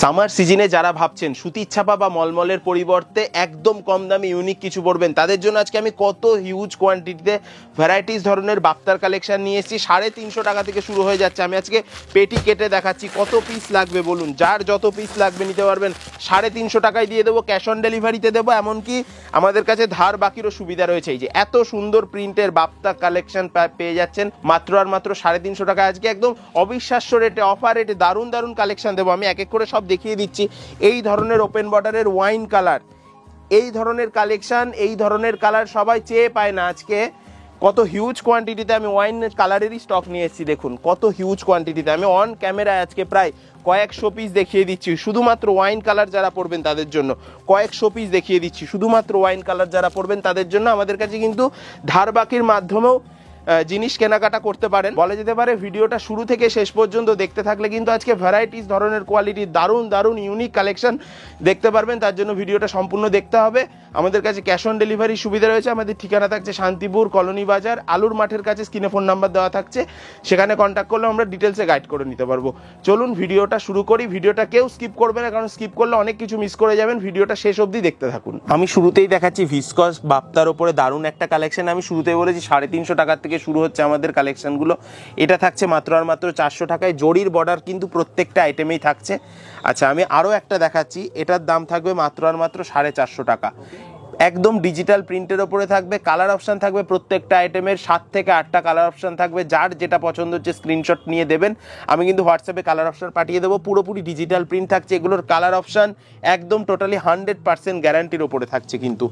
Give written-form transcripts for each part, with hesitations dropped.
Summer সিজনে যারা ভাবছেন সুতির ছাপা বা মলমলের পরিবর্তে একদম কম দামে ইউনিক কিছু পরবেন, তাদের জন্য আজকে আমি কত হিউজ কোয়ান্টিটিতে ভ্যারাইটিস ধরনের বাপ্তার কালেকশন নিয়ে এসেছি। 350 টাকা থেকে শুরু হয়ে যাচ্ছে। আমি আজকে পেটি কেটে দেখাচ্ছি কত পিস লাগবে বলুন, যার যত পিস লাগবে নিতে পারবেন। 350 টাকায় দিয়ে দেবো, ক্যাশ অন ডেলিভারিতে দেবো, এমনকি আমাদের কাছে ধার বাকিরও সুবিধা রয়েছে। এই যে এত সুন্দর প্রিন্টের বাপ্তা কালেকশন পেয়ে যাচ্ছেন মাত্র আর মাত্র 350 টাকা। আজকে একদম অবিশ্বাস্য রেটে, অফার রেটে দারুণ দারুণ কালেকশন দেবো। আমি এক এক করে সব দেখিয়ে দিচ্ছি। এই ধরনের ওপেন বর্ডারের ওয়াইন কালার, এই ধরনের কালেকশন, এই ধরনের কালার সবাই চেয়ে পায় না। আজকে কত হিউজ কোয়ান্টিটিতে আমি ওয়াইন কালারেরই স্টক নিয়ে এসেছি। দেখুন কত হিউজ কোয়ান্টিটিতে আমি অন ক্যামেরায় আজকে প্রায় কয়েকশো পিস দেখিয়ে দিচ্ছি শুধুমাত্র ওয়াইন কালার যারা পরবেন তাদের জন্য। কয়েকশো পিস দেখিয়ে দিচ্ছি শুধুমাত্র ওয়াইন কালার যারা পরবেন তাদের জন্য। আমাদের কাছে কিন্তু ধার বাকির মাধ্যমেও জিনিস কেনাকাটা করতে পারেন। বলা যেতে পারে ভিডিওটা শুরু থেকে শেষ পর্যন্ত দেখতে থাকলে কিন্তু আজকে ভ্যারাইটিস ধরনের কোয়ালিটির দারুণ দারুণ ইউনিক কালেকশন দেখতে পারবেন। তার জন্য ভিডিওটা সম্পূর্ণ দেখতে হবে। আমাদের কাছে ক্যাশ অন ডেলিভারির সুবিধা রয়েছে। আমাদের ঠিকানা থাকছে শান্তিপুর কলোনি বাজার, আলুর মাঠের কাছে। স্ক্রিনে ফোন নাম্বার দেওয়া থাকছে, সেখানে কন্ট্যাক্ট করলে আমরা ডিটেলসে গাইড করে নিতে পারবো। চলুন ভিডিওটা শুরু করি। ভিডিওটা কেউ স্কিপ করবে না, কারণ স্কিপ করলে অনেক কিছু মিস করে যাবেন। ভিডিওটা শেষ অবধি দেখতে থাকুন। আমি শুরুতেই দেখাচ্ছি ভিসকস বাপ্তার ওপরে দারুণ একটা কালেকশন। আমি শুরুতেই বলেছি 350 টাকার থেকে শুরু হচ্ছে আমাদের কালেকশনগুলো। এটা থাকছে মাত্র আর মাত্র 400 টাকায়। জরির বর্ডার কিন্তু প্রত্যেকটা আইটেমেই থাকছে। আচ্ছা, আমি আরও একটা দেখাচ্ছি, এটার দাম থাকবে মাত্র আর মাত্র 450 টাকা। একদম ডিজিটাল প্রিন্টের ওপরে থাকবে। কালার অপশান থাকবে প্রত্যেকটা আইটেমের 7 থেকে 8টা কালার অপশান থাকবে। যার যেটা পছন্দ হচ্ছে স্ক্রিনশট নিয়ে দেবেন, আমি কিন্তু হোয়াটসঅ্যাপে কালার অপশান পাঠিয়ে দেবো। পুরোপুরি ডিজিটাল প্রিন্ট থাকছে। এগুলোর কালার অপশান একদম টোটালি 100% গ্যারান্টির ওপরে থাকছে। কিন্তু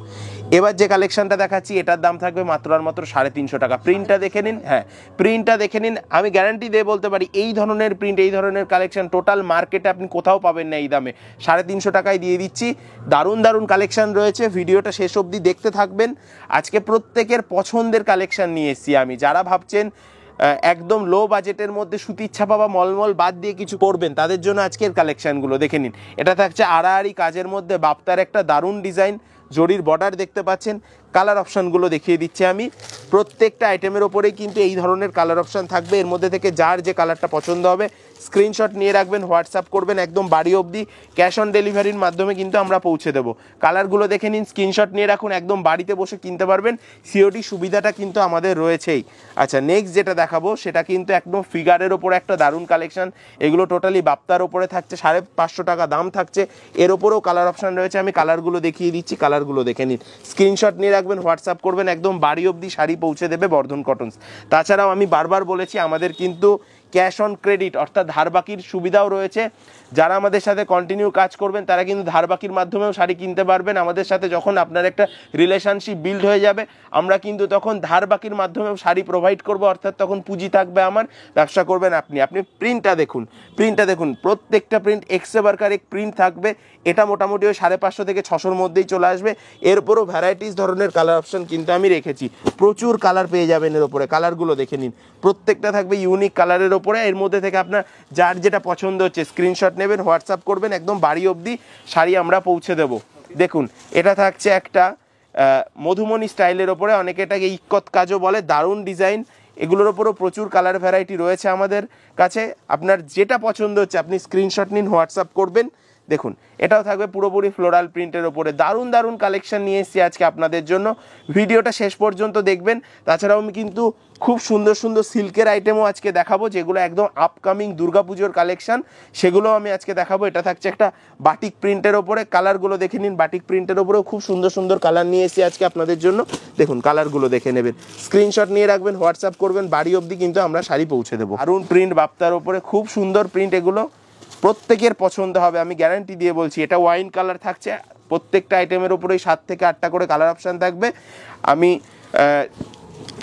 এবার যে কালেকশনটা দেখাচ্ছি এটার দাম থাকবে মাত্র আর মাত্র 350 টাকা। প্রিন্টটা দেখে নিন, হ্যাঁ প্রিন্টটা দেখে নিন। আমি গ্যারান্টি দিয়ে বলতে পারি এই ধরনের প্রিন্ট, এই ধরনের কালেকশন টোটাল মার্কেটে আপনি কোথাও পাবেন না এই দামে। 350 টাকায় দিয়ে দিচ্ছি। দারুণ দারুণ কালেকশন রয়েছে, ভিডিওটা শেষ অবধি দেখতে থাকবেন। আজকে প্রত্যেকের পছন্দের কালেকশন নিয়ে এসেছি আমি। যারা ভাবছেন একদম লো বাজেটের মধ্যে সুতির ছাপা বা মলমল বাদ দিয়ে কিছু করবেন, তাদের জন্য আজকের কালেকশনগুলো দেখে নিন। এটা থাকছে আড়াআড়ি কাজের মধ্যে বাপ্তার একটা দারুণ ডিজাইন। জরির বর্ডার দেখতে পাচ্ছেন। কালার অপশানগুলো দেখিয়ে দিচ্ছি আমি। প্রত্যেকটা আইটেমের ওপরেই কিন্তু এই ধরনের কালার অপশান থাকবে। এর মধ্যে থেকে যার যে কালারটা পছন্দ হবে স্ক্রিনশট নিয়ে রাখবেন, হোয়াটসঅ্যাপ করবেন একদম বাড়ি অবধি। ক্যাশ অন ডেলিভারির মাধ্যমে কিন্তু আমরা পৌঁছে দেবো। কালারগুলো দেখে নিন, স্ক্রিনশট নিয়ে রাখুন, একদম বাড়িতে বসে কিনতে পারবেন। সিওডি সুবিধাটা কিন্তু আমাদের রয়েছেই। আচ্ছা, নেক্সট যেটা দেখাবো সেটা কিন্তু একদম ফিগারের ওপরে একটা দারুণ কালেকশন। এগুলো টোটালি বাপ্তার ওপরে থাকছে, 550 টাকা দাম থাকছে। এর ওপরেও কালার অপশান রয়েছে, আমি কালারগুলো দেখিয়ে দিচ্ছি। কালারগুলো দেখে নিন, স্ক্রিনশট নিয়ে রাখবেন, হোয়াটসঅ্যাপ করবেন, একদম বাড়ি অবধি শাড়ি পৌঁছে দেবে বর্ধন কটনস। তাছাড়াও আমি বারবার বলেছি আমাদের কিন্তু ক্যাশ অন ক্রেডিট অর্থাৎ ধার বাকির সুবিধাও রয়েছে। যারা আমাদের সাথে কন্টিনিউ কাজ করবেন তারা কিন্তু ধার বাকির মাধ্যমেও শাড়ি কিনতে পারবেন। আমাদের সাথে যখন আপনার একটা রিলেশনশিপ বিল্ড হয়ে যাবে, আমরা কিন্তু তখন ধার বাকির মাধ্যমেও শাড়ি প্রোভাইড করব। অর্থাৎ তখন পুঁজি থাকবে আমার, ব্যবসা করবেন আপনি। আপনি প্রিন্টটা দেখুন, প্রিন্টটা দেখুন, প্রত্যেকটা প্রিন্ট এক্সেবার কারেক্ট প্রিন্ট থাকবে। এটা মোটামুটি ওই 550 থেকে 600-র মধ্যেই চলে আসবে। এরপরও ভ্যারাইটিস ধরনের কালার অপশান কিন্তু আমি রেখেছি। প্রচুর কালার পেয়ে যাবেন এর ওপরে। কালারগুলো দেখে নিন, প্রত্যেকটা থাকবে ইউনিক কালারের ওপরে। এর মধ্যে থেকে আপনার যার যেটা পছন্দ হচ্ছে স্ক্রিনশট নেবেন, হোয়াটসঅ্যাপ করবেন, একদম বাড়ি অবধি শাড়ি আমরা পৌঁছে দেব। দেখুন এটা থাকছে একটা মধুমণি স্টাইলের ওপরে, অনেকে এটাকে ইক্কত কাজও বলে। দারুণ ডিজাইন। এগুলোর ওপরও প্রচুর কালার ভ্যারাইটি রয়েছে আমাদের কাছে। আপনার যেটা পছন্দ হচ্ছে আপনি স্ক্রিনশট নিন, হোয়াটসঅ্যাপ করবেন। দেখুন এটাও থাকবে পুরোপুরি ফ্লোরাল প্রিন্টের ওপরে। দারুণ দারুণ কালেকশন নিয়ে এসেছি আজকে আপনাদের জন্য। ভিডিওটা শেষ পর্যন্ত দেখবেন। তাছাড়াও আমি কিন্তু খুব সুন্দর সুন্দর সিল্কের আইটেমও আজকে দেখাবো, যেগুলো একদম আপকামিং দুর্গাপুজোর কালেকশন, সেগুলো আমি আজকে দেখাবো। এটা থাকছে একটা বাটিক প্রিন্টের ওপরে। কালারগুলো দেখে নিন, বাটিক প্রিন্টের ওপরেও খুব সুন্দর সুন্দর কালার নিয়ে এসেছি আজকে আপনাদের জন্য। দেখুন কালারগুলো দেখে নেবেন, স্ক্রিনশট নিয়ে রাখবেন, হোয়াটসঅ্যাপ করবেন, বাড়ি অবধি কিন্তু আমরা শাড়ি পৌঁছে দেবো। দারুণ প্রিন্ট বাপ্তার ওপরে, খুব সুন্দর প্রিন্ট। এগুলো প্রত্যেকের পছন্দ হবে, আমি গ্যারান্টি দিয়ে বলছি। এটা ওয়াইন কালার থাকছে। প্রত্যেকটা আইটেমের ওপরেই 7 থেকে 8টা করে কালার অপশান থাকবে। আমি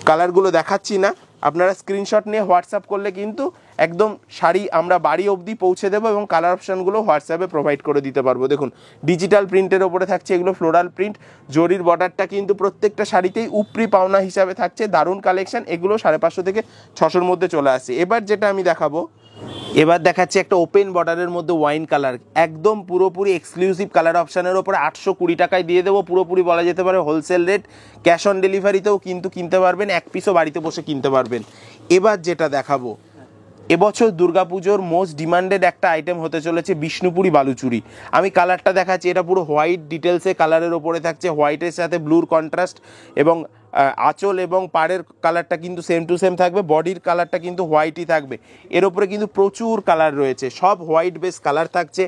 কালারগুলো দেখাচ্ছি না, আপনারা স্ক্রিনশট নিয়ে হোয়াটসঅ্যাপ করলে কিন্তু একদম শাড়ি আমরা বাড়ি অবধি পৌঁছে দেবো এবং কালার অপশানগুলো হোয়াটসঅ্যাপে প্রোভাইড করে দিতে পারবো। দেখুন ডিজিটাল প্রিন্টের ওপরে থাকছে, এগুলো ফ্লোরাল প্রিন্ট। জরির বর্ডারটা কিন্তু প্রত্যেকটা শাড়িতেই উপরি পাওনা হিসাবে থাকছে। দারুণ কালেকশন। এগুলো 550 থেকে 600-র মধ্যে চলে আসছে। এবার যেটা আমি দেখাবো, এবার দেখাচ্ছি একটা ওপেন বর্ডারের মধ্যে ওয়াইন কালার, একদম পুরোপুরি এক্সক্লুসিভ কালার অপশানের ওপরে 820 টাকায় দিয়ে দেবো। পুরোপুরি বলা যেতে পারে হোলসেল রেট। ক্যাশ অন ডেলিভারিতেও কিন্তু কিনতে পারবেন, এক পিসও বাড়িতে বসে কিনতে পারবেন। এবার যেটা দেখাবো এবছর দুর্গাপুজোর মোস্ট ডিমান্ডেড একটা আইটেম হতে চলেছে বিষ্ণুপুরি বালুচুরি। আমি কালারটা দেখাচ্ছি, এটা পুরো হোয়াইট ডিটেলসে কালারের ওপরে থাকছে, হোয়াইটের সাথে ব্লুর কন্ট্রাস্ট, এবং আঁচল এবং পাড়ের কালারটা কিন্তু সেম টু সেম থাকবে, বডির কালারটা কিন্তু হোয়াইটই থাকবে। এর ওপরে কিন্তু প্রচুর কালার রয়েছে, সব হোয়াইট বেস কালার থাকছে।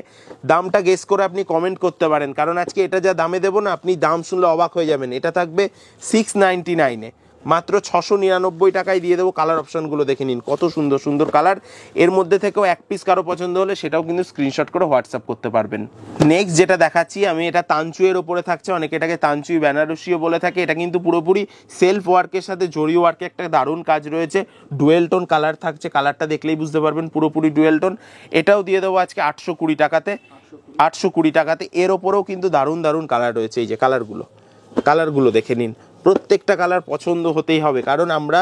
দামটা গেস করে আপনি কমেন্ট করতে পারেন, কারণ আজকে এটা যা দামে দেবো না, আপনি দাম শুনলে অবাক হয়ে যাবেন। এটা থাকবে 699-এ, মাত্র 699 টাকায় দিয়ে দেবো। কালার অপশনগুলো দেখে নিন, কত সুন্দর সুন্দর কালার। এর মধ্যে থেকেও এক পিস কারো পছন্দ হলে সেটাও কিন্তু স্ক্রিনশট করে হোয়াটসঅ্যাপ করতে পারবেন। নেক্সট যেটা দেখাচ্ছি আমি, এটা তানচুয়ের ওপরে থাকছে, অনেকে এটাকে তানচুই বেনারসিও বলে থাকে। এটা কিন্তু পুরোপুরি সেলফ ওয়ার্কের সাথে জরি ওয়ার্কে একটা দারুণ কাজ রয়েছে। ডুয়েল টোন কালার থাকছে, কালারটা দেখলেই বুঝতে পারবেন পুরোপুরি ডুয়েল টোন। এটাও দিয়ে দেবো আজকে 820 টাকাতে, 820 টাকাতে। এর ওপরেও কিন্তু দারুণ দারুণ কালার রয়েছে, এই যে কালারগুলো দেখে নিন। প্রত্যেকটা কালার পছন্দ হতেই হবে, কারণ আমরা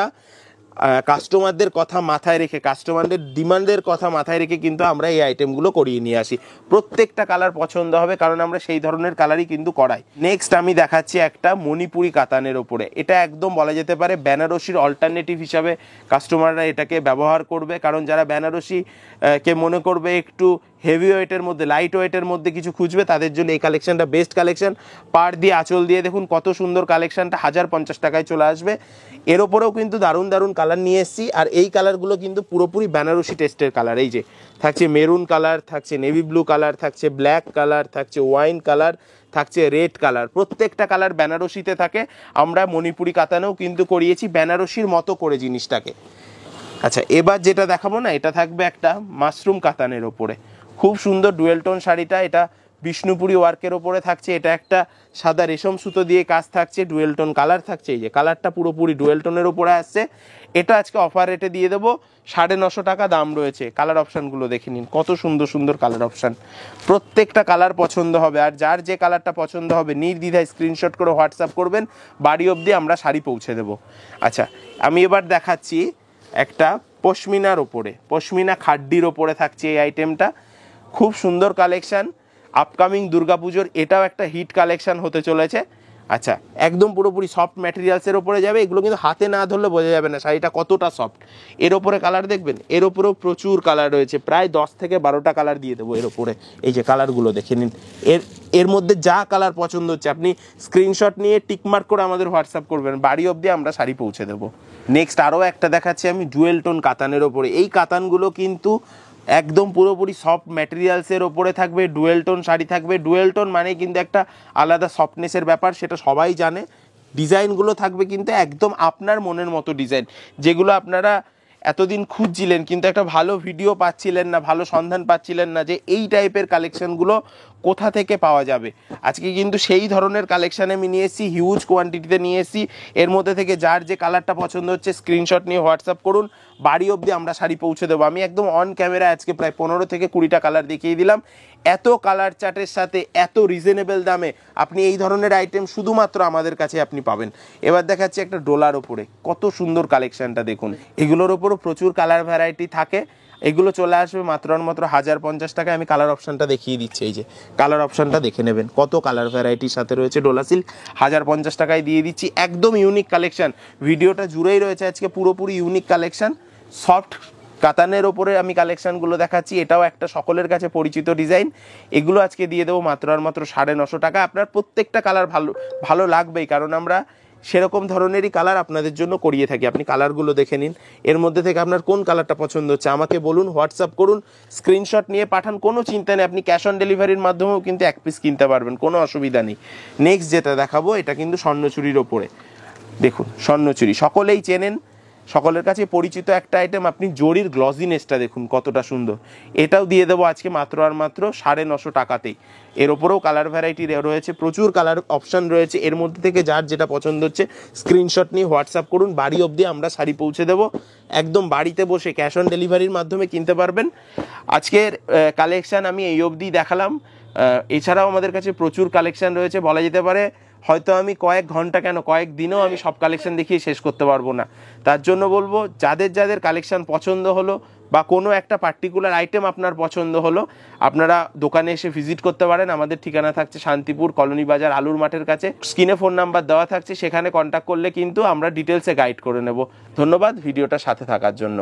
কাস্টমারদের কথা মাথায় রেখে, কাস্টমারদের ডিমান্ডের কথা মাথায় রেখে কিন্তু আমরা এই আইটেমগুলো করিয়ে নিয়ে আসি। প্রত্যেকটা কালার পছন্দ হবে, কারণ আমরা সেই ধরনের কালারই কিন্তু করাই। নেক্সট আমি দেখাচ্ছি একটা মণিপুরি কাতানের ওপরে। এটা একদম বলা যেতে পারে বেনারসির অল্টারনেটিভ হিসাবে কাস্টমাররা এটাকে ব্যবহার করবে, কারণ যারা বেনারসি কে মনে করবে একটু হেভি ওয়েটের মধ্যে, লাইট ওয়েটের মধ্যে কিছু খুঁজবে, তাদের জন্য এই কালেকশনটা বেস্ট কালেকশন। পাড় দিয়ে আঁচল দিয়ে দেখুন কত সুন্দর কালেকশনটা, 1050 টাকায় চলে আসবে। এর ওপরেও কিন্তু দারুণ দারুণ কালার নিয়ে এসেছি, আর এই কালারগুলো কিন্তু পুরোপুরি বেনারসি টেস্টের কালার। এই যে থাকছে মেরুন কালার, থাকছে নেভি ব্লু কালার, থাকছে ব্ল্যাক কালার, থাকছে ওয়াইন কালার, থাকছে রেড কালার। প্রত্যেকটা কালার বেনারসিতে থাকে। আমরা মণিপুরি কাতানেও কিন্তু করিয়েছি বেনারসির মতো করে জিনিসটাকে। আচ্ছা, এবার যেটা দেখাবো না, এটা থাকবে একটা মাশরুম কাতানের ওপরে। খুব সুন্দর ডুয়েল টোন শাড়িটা, এটা বিষ্ণুপুরি ওয়ার্কের ওপরে থাকছে। এটা একটা সাদা রেশম সুতো দিয়ে কাজ থাকছে, ডুয়েল টোন কালার থাকছে। এই যে কালারটা পুরোপুরি ডুয়েল টোনের ওপরে আসছে। এটা আজকে অফার রেটে দিয়ে দেবো 950 টাকা দাম রয়েছে। কালার অপশানগুলো দেখে নিন, কত সুন্দর সুন্দর কালার অপশান। প্রত্যেকটা কালার পছন্দ হবে, আর যার যে কালারটা পছন্দ হবে নির্দ্বিধায় স্ক্রিনশট করে হোয়াটসঅ্যাপ করবেন, বাড়ি অবধি আমরা শাড়ি পৌঁছে দেবো। আচ্ছা, আমি এবার দেখাচ্ছি একটা পশমিনার ওপরে, পশমিনা খাড্ডির ওপরে থাকছে এই আইটেমটা। খুব সুন্দর কালেকশান, আপকামিং দুর্গাপুজোর এটাও একটা হিট কালেকশান হতে চলেছে। আচ্ছা, একদম পুরোপুরি সফট ম্যাটেরিয়ালসের ওপরে যাবে। এগুলো কিন্তু হাতে না ধরলে বোঝা যাবে না শাড়িটা কতটা সফট। এর ওপরে কালার দেখবেন, এর ওপরেও প্রচুর কালার রয়েছে, প্রায় 10 থেকে 12টা কালার দিয়ে দেবো এর ওপরে। এই যে কালারগুলো দেখে নিন, এর মধ্যে যা কালার পছন্দ হচ্ছে আপনি স্ক্রিনশট নিয়ে টিকমার্ক করে আমাদের হোয়াটসঅ্যাপ করবেন, বাড়ি অবধি আমরা শাড়ি পৌঁছে দেবো। নেক্সট আরও একটা দেখাচ্ছি আমি ডুয়েল টোন কাতানের ওপরে। এই কাতানগুলো কিন্তু একদম পুরোপুরি সফট ম্যাটেরিয়ালসের ওপরে থাকবে, ডুয়েল টোন শাড়ি থাকবে। ডুয়েল টোন মানে কিন্তু একটা আলাদা সফটনেসের ব্যাপার, সেটা সবাই জানে। ডিজাইনগুলো থাকবে কিন্তু একদম আপনার মনের মতো ডিজাইন, যেগুলো আপনারা এতদিন খুঁজছিলেন কিন্তু একটা ভালো ভিডিও পাচ্ছিলেন না, ভালো সন্ধান পাচ্ছিলেন না যে এই টাইপের কালেকশনগুলো কোথা থেকে পাওয়া যাবে। আজকে কিন্তু সেই ধরনের কালেকশান আমি নিয়ে এসেছি, হিউজ কোয়ান্টিটিতে নিয়ে এসেছি। এর মধ্যে থেকে যার যে কালারটা পছন্দ হচ্ছে স্ক্রিনশট নিয়ে হোয়াটসঅ্যাপ করুন, বাড়ি অবধি আমরা শাড়ি পৌঁছে দেবো। আমি একদম অন ক্যামেরা আজকে প্রায় 15 থেকে 20টা কালার দেখিয়ে দিলাম। এত কালার চার্টের সাথে এত রিজনেবল দামে আপনি এই ধরনের আইটেম শুধুমাত্র আমাদের কাছে আপনি পাবেন। এবার দেখাচ্ছি একটা ডোলার ওপরে, কত সুন্দর কালেকশানটা দেখুন। এগুলোর ওপরও প্রচুর কালার ভ্যারাইটি থাকে। এগুলো চলে আসবে মাত্র 1050 টাকায়। আমি কালার অপশানটা দেখিয়ে দিচ্ছি, এই যে কালার অপশানটা দেখে নেবেন, কত কালার ভ্যারাইটির সাথে রয়েছে। ডোলা সিল্ক 1050 টাকায় দিয়ে দিচ্ছি, একদম ইউনিক কালেকশান। ভিডিওটা জুড়েই রয়েছে আজকে পুরোপুরি ইউনিক কালেকশান। সফট কাতানের ওপরে আমি কালেকশানগুলো দেখাচ্ছি, এটাও একটা সকলের কাছে পরিচিত ডিজাইন। এগুলো আজকে দিয়ে দেবো মাত্র 950 টাকা। আপনার প্রত্যেকটা কালার ভালো লাগবেই, কারণ আমরা সেরকম ধরনেরই কালার আপনাদের জন্য করিয়ে থাকি। আপনি কালারগুলো দেখে নিন, এর মধ্যে থেকে আপনার কোন কালারটা পছন্দ হচ্ছে আমাকে বলুন, হোয়াটসঅ্যাপ করুন, স্ক্রিনশট নিয়ে পাঠান, কোনো চিন্তা নেই। আপনি ক্যাশ অন ডেলিভারির মাধ্যমেও কিন্তু এক পিস কিনতে পারবেন, কোনো অসুবিধা নেই। নেক্সট যেটা দেখাবো, এটা কিন্তু স্বর্ণচুরির ওপরে। দেখুন স্বর্ণচুরি সকলেই চেনেন, সকলের কাছে পরিচিত একটা আইটেম। আপনি জরির গ্লজিনেসটা দেখুন কতটা সুন্দর। এটাও দিয়ে দেবো আজকে মাত্র 950 টাকাতেই। এর ওপরেও কালার ভ্যারাইটি রয়েছে, প্রচুর কালার অপশান রয়েছে। এর মধ্যে থেকে যার যেটা পছন্দ হচ্ছে স্ক্রিনশট নিয়ে হোয়াটসঅ্যাপ করুন, বাড়ি অবধি আমরা শাড়ি পৌঁছে দেবো। একদম বাড়িতে বসে ক্যাশ অন ডেলিভারির মাধ্যমে কিনতে পারবেন। আজকের কালেকশান আমি এই অবধি দেখালাম। এছাড়াও আমাদের কাছে প্রচুর কালেকশান রয়েছে, বলা যেতে পারে হয়তো আমি কয়েক ঘন্টা কেন কয়েক দিনেও আমি সব কালেকশন দেখিয়ে শেষ করতে পারবো না। তার জন্য বলবো, যাদের যাদের কালেকশন পছন্দ হলো বা কোনো একটা পার্টিকুলার আইটেম আপনার পছন্দ হলো, আপনারা দোকানে এসে ভিজিট করতে পারেন। আমাদের ঠিকানা থাকছে শান্তিপুর কলোনি বাজার আলুর মাঠের কাছে। স্ক্রিনে ফোন নাম্বার দেওয়া থাকছে, সেখানে কন্ট্যাক্ট করলে কিন্তু আমরা ডিটেলসে গাইড করে নেব। ধন্যবাদ ভিডিওটার সাথে থাকার জন্য।